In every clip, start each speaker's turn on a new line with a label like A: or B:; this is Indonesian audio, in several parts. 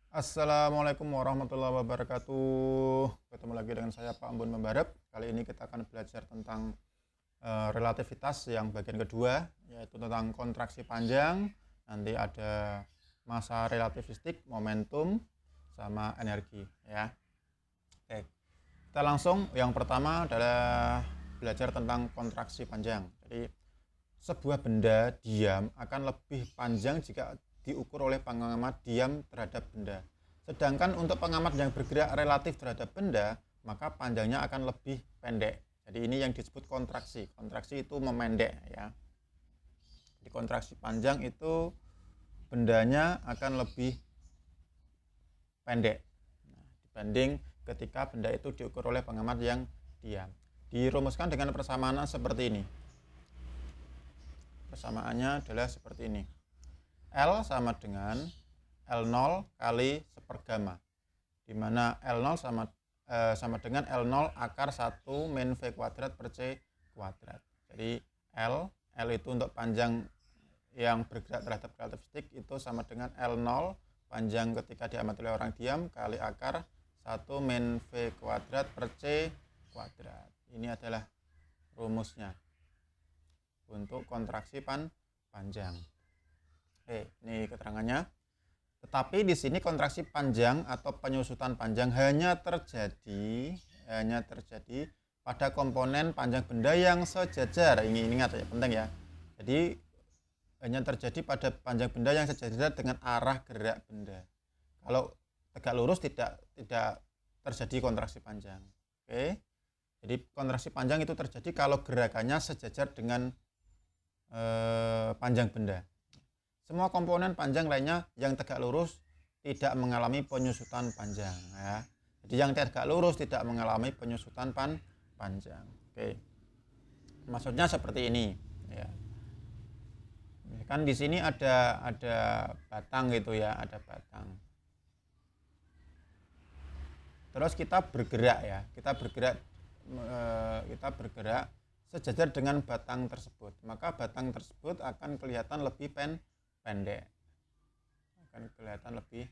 A: Assalamualaikum warahmatullahi wabarakatuh. Ketemu lagi dengan saya Pak Ambon Membarep. Kali ini kita akan belajar tentang relativitas yang bagian kedua, yaitu tentang kontraksi panjang. Nanti ada masa relativistik, momentum, sama energi. Ya. Oke. Kita langsung. Yang pertama adalah belajar tentang kontraksi panjang. Jadi sebuah benda diam akan lebih panjang jika diukur oleh pengamat diam terhadap benda. Sedangkan untuk pengamat yang bergerak relatif terhadap benda, maka panjangnya akan lebih pendek. Jadi ini yang disebut kontraksi. Kontraksi itu memendek ya. Di kontraksi panjang itu bendanya akan lebih pendek dibanding ketika benda itu diukur oleh pengamat yang diam. Dirumuskan dengan persamaan seperti ini. Persamaannya adalah seperti ini. L sama dengan L0 kali sepergamma, di mana L0 sama dengan L0 akar 1 min V kuadrat per C kuadrat. Jadi L itu untuk panjang yang bergerak terhadap relativistik itu sama dengan L0 panjang ketika diamati oleh orang diam kali akar 1 min V kuadrat per C kuadrat. Ini adalah rumusnya untuk kontraksi panjang. Oke, ini keterangannya. Tetapi di sini kontraksi panjang atau penyusutan panjang hanya terjadi pada komponen panjang benda yang sejajar. Ini ingat ya, penting ya. Jadi hanya terjadi pada panjang benda yang sejajar dengan arah gerak benda. Kalau tegak lurus tidak terjadi kontraksi panjang. Oke. Jadi kontraksi panjang itu terjadi kalau gerakannya sejajar dengan panjang benda. Semua komponen panjang lainnya yang tegak lurus tidak mengalami penyusutan panjang ya. Jadi yang tegak lurus tidak mengalami penyusutan panjang. Oke. Maksudnya seperti ini ya. Kan di sini ada batang gitu ya, ada batang. Terus kita bergerak ya. Kita bergerak sejajar dengan batang tersebut. Maka batang tersebut akan kelihatan lebih pendek, akan kelihatan lebih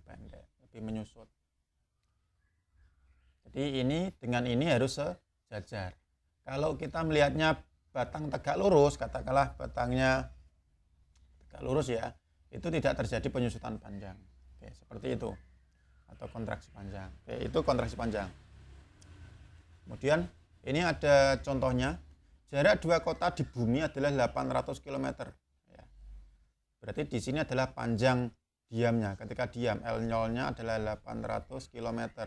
A: pendek, lebih menyusut. Jadi ini dengan ini harus sejajar. Kalau kita melihatnya batang tegak lurus, katakanlah batangnya tegak lurus ya, itu tidak terjadi penyusutan panjang. Oke, seperti itu. Atau kontraksi panjang. Oke, itu kontraksi panjang. Kemudian ini ada contohnya. Jarak dua kota di bumi adalah 800 km. Berarti di sini adalah panjang diamnya. Ketika diam, L0-nya adalah 800 km.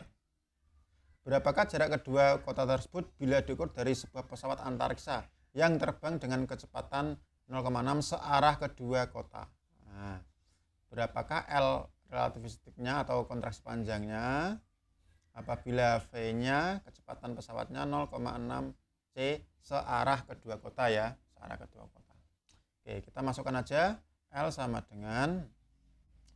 A: Berapakah jarak kedua kota tersebut bila diukur dari sebuah pesawat antariksa yang terbang dengan kecepatan 0,6 searah kedua kota? Nah, berapakah L relativistiknya atau kontraksi panjangnya apabila V-nya kecepatan pesawatnya 0,6 C searah kedua kota ya, searah kedua kota. Oke, kita masukkan aja. L sama dengan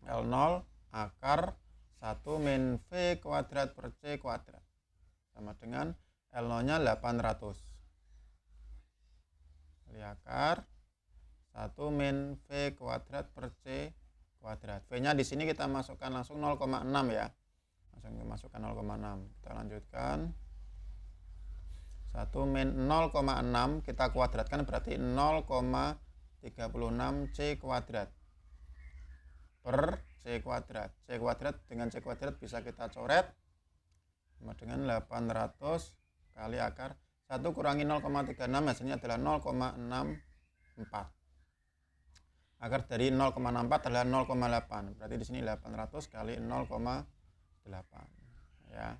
A: L0 akar 1 min V kuadrat per C kuadrat. Sama dengan L0-nya 800. Kali akar 1 min V kuadrat per C kuadrat. V-nya di sini kita masukkan langsung 0,6 ya. Langsung masukkan 0,6. Kita lanjutkan. 1 min 0,6 kita kuadratkan berarti 0,36 C kuadrat per C kuadrat. C kuadrat dengan C kuadrat bisa kita coret sama dengan 800 kali akar 1 kurangi 0,36 hasilnya adalah 0,64. Akar dari 0,64 adalah 0,8. Berarti di sini 800 kali 0,8 ya.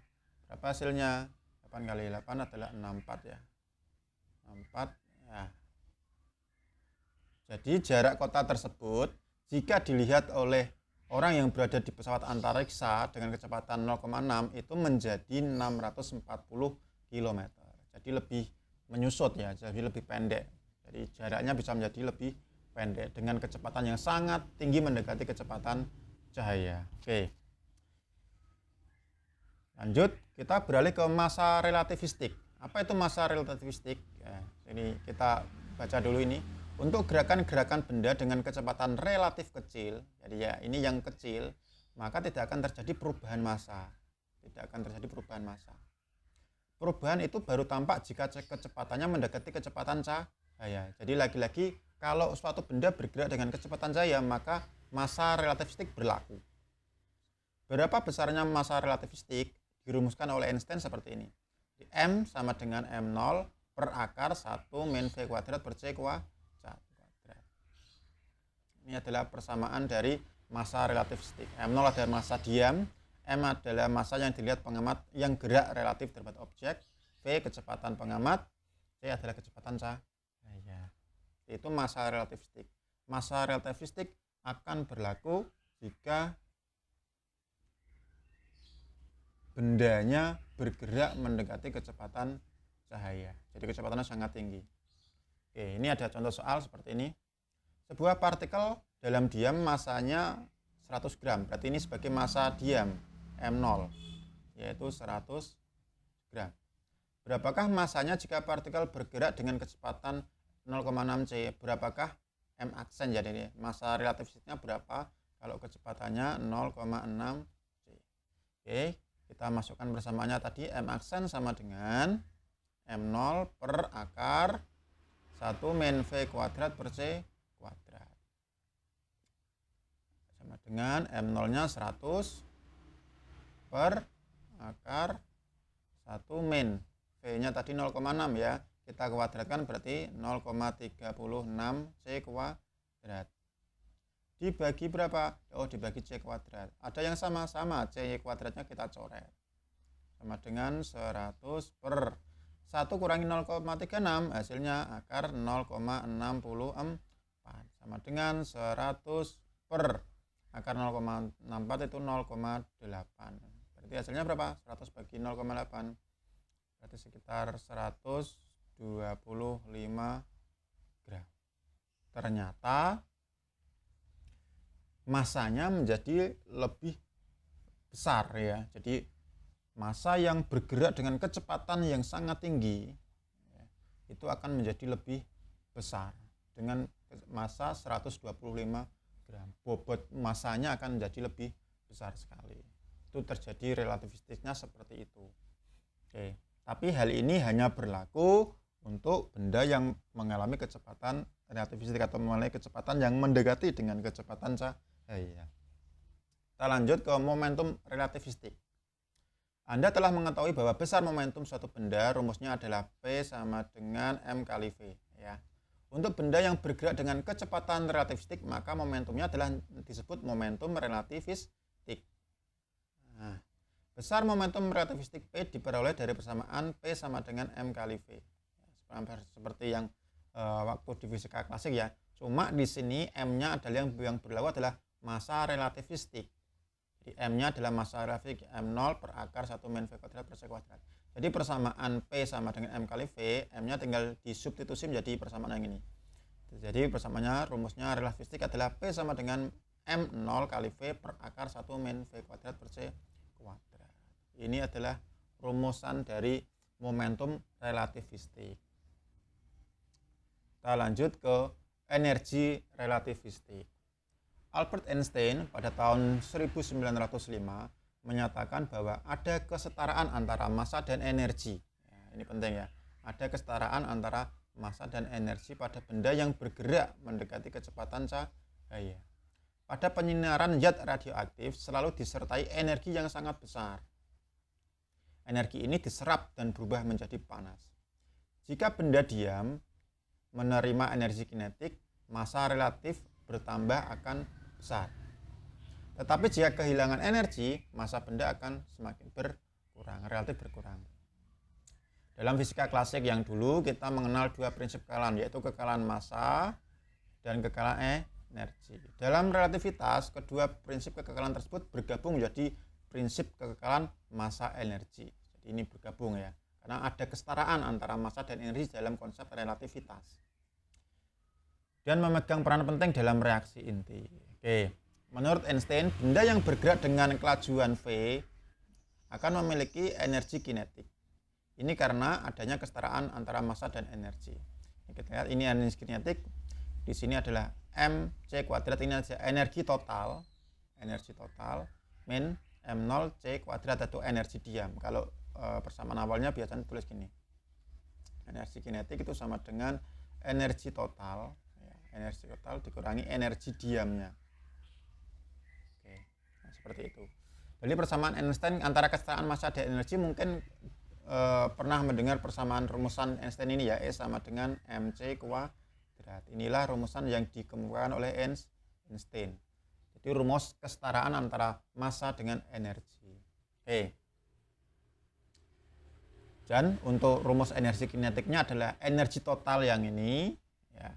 A: Berapa hasilnya? 8 kali 8 adalah 64 ya. 64 ya. Jadi jarak kota tersebut jika dilihat oleh orang yang berada di pesawat antariksa dengan kecepatan 0,6 itu menjadi 640 km. Jadi lebih menyusut ya, jadi lebih pendek. Jadi jaraknya bisa menjadi lebih pendek dengan kecepatan yang sangat tinggi mendekati kecepatan cahaya. Oke. Lanjut, kita beralih ke masa relativistik. Apa itu masa relativistik? Ya, ini kita baca dulu ini. Untuk gerakan-gerakan benda dengan kecepatan relatif kecil, jadi ya ini yang kecil, maka tidak akan terjadi perubahan massa. Tidak akan terjadi perubahan massa. Perubahan itu baru tampak jika kecepatannya mendekati kecepatan cahaya. Jadi lagi-lagi kalau suatu benda bergerak dengan kecepatan cahaya, maka massa relativistik berlaku. Berapa besarnya massa relativistik dirumuskan oleh Einstein seperti ini. M sama dengan M0 per akar 1 min V kuadrat per C kuadrat. Ini adalah persamaan dari massa relativistik. M0 adalah massa diam, M adalah massa yang dilihat pengamat yang gerak relatif terhadap objek, V kecepatan pengamat, C adalah kecepatan cahaya. Itu massa relativistik. Massa relativistik akan berlaku jika bendanya bergerak mendekati kecepatan cahaya. Jadi kecepatannya sangat tinggi. Oke, ini ada contoh soal seperti ini. Sebuah partikel dalam diam massanya 100 gram. Berarti ini sebagai massa diam M0, yaitu 100 gram. Berapakah massanya jika partikel bergerak dengan kecepatan 0,6 C? Berapakah M aksen? Jadi massa relativistiknya berapa kalau kecepatannya 0,6 C? Oke, kita masukkan persamaannya tadi. M aksen sama dengan M0 per akar 1 min V kuadrat per C kuadrat. Sama dengan M0 nya 100 per akar 1 min V nya tadi 0,6 ya, kita kuadratkan berarti 0,36 C kuadrat dibagi berapa? Oh, dibagi C kuadrat. Ada yang sama-sama, C kuadratnya kita coret sama dengan 100 per 1 kurangi 0,36 hasilnya akar 0,64 sama dengan 100 per akar 0,64 itu 0,8. Berarti hasilnya berapa? 100 bagi 0,8 berarti sekitar 125 gram. Ternyata massanya menjadi lebih besar ya. Jadi massa yang bergerak dengan kecepatan yang sangat tinggi ya, itu akan menjadi lebih besar dengan massa 125 gram. Bobot massanya akan menjadi lebih besar sekali. Itu terjadi relativistiknya seperti itu. Oke, tapi hal ini hanya berlaku untuk benda yang mengalami kecepatan relativistik atau mengalami kecepatan yang mendekati dengan kecepatan cahaya. Kita lanjut ke momentum relativistik. Anda telah mengetahui bahwa besar momentum suatu benda, rumusnya adalah P sama dengan M kali V. Ya. Untuk benda yang bergerak dengan kecepatan relativistik, maka momentumnya adalah disebut momentum relativistik. Nah, besar momentum relativistik P diperoleh dari persamaan P sama dengan M kali V. Seperti yang waktu di fisika klasik ya. Cuma di sini M-nya adalah yang berlaku adalah massa relativistik. M-nya adalah massa relativistik M0 per akar 1 min V kuadrat per C kuadrat. Jadi persamaan P sama dengan M kali V, M-nya tinggal disubstitusi menjadi persamaan yang ini. Jadi persamaannya, rumusnya relativistik adalah P sama dengan M0 kali V per akar 1 min V kuadrat per C kuadrat. Ini adalah rumusan dari momentum relativistik. Kita lanjut ke energi relativistik. Albert Einstein pada tahun 1905 menyatakan bahwa ada kesetaraan antara massa dan energi. Ya, ini penting ya. Ada kesetaraan antara massa dan energi pada benda yang bergerak mendekati kecepatan cahaya. Pada penyinaran zat radioaktif selalu disertai energi yang sangat besar. Energi ini diserap dan berubah menjadi panas. Jika benda diam menerima energi kinetik, massa relatif bertambah akan besar. Tetapi jika kehilangan energi, massa benda akan semakin berkurang, relatif berkurang. Dalam fisika klasik yang dulu kita mengenal dua prinsip kekalahan, yaitu kekalahan massa dan kekalahan energi. Dalam relativitas, kedua prinsip kekekalan tersebut bergabung menjadi prinsip kekekalan massa energi. Jadi ini bergabung ya, karena ada kesetaraan antara massa dan energi dalam konsep relativitas. Dan memegang peran penting dalam reaksi inti. Oke, menurut Einstein, benda yang bergerak dengan kelajuan V akan memiliki energi kinetik. Ini karena adanya kesetaraan antara massa dan energi. Kita lihat ini energi kinetik. Di sini adalah mc kuadrat, ini adalah energi total. Energi total. min M0 C kuadrat atau energi diam. Kalau persamaan awalnya biasanya tulis gini. Energi kinetik itu sama dengan energi total, ya, energi total dikurangi energi diamnya. Oke, nah, seperti itu. Jadi persamaan Einstein antara kesetaraan massa dan energi mungkin pernah mendengar persamaan rumusan Einstein ini ya, E sama dengan mc kuadrat. Inilah rumusan yang dikemukakan oleh Einstein. Jadi rumus kesetaraan antara massa dengan energi. Oke. Dan untuk rumus energi kinetiknya adalah energi total yang ini, ya,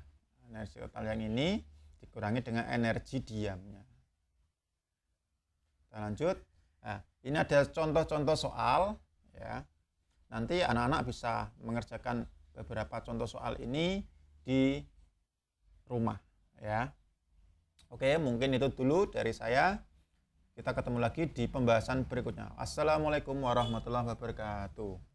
A: energi total yang ini dikurangi dengan energi diamnya. Kita lanjut. Nah, ini ada contoh-contoh soal, ya. Nanti anak-anak bisa mengerjakan beberapa contoh soal ini di rumah, ya. Oke, mungkin itu dulu dari saya. Kita ketemu lagi di pembahasan berikutnya. Assalamualaikum warahmatullahi wabarakatuh.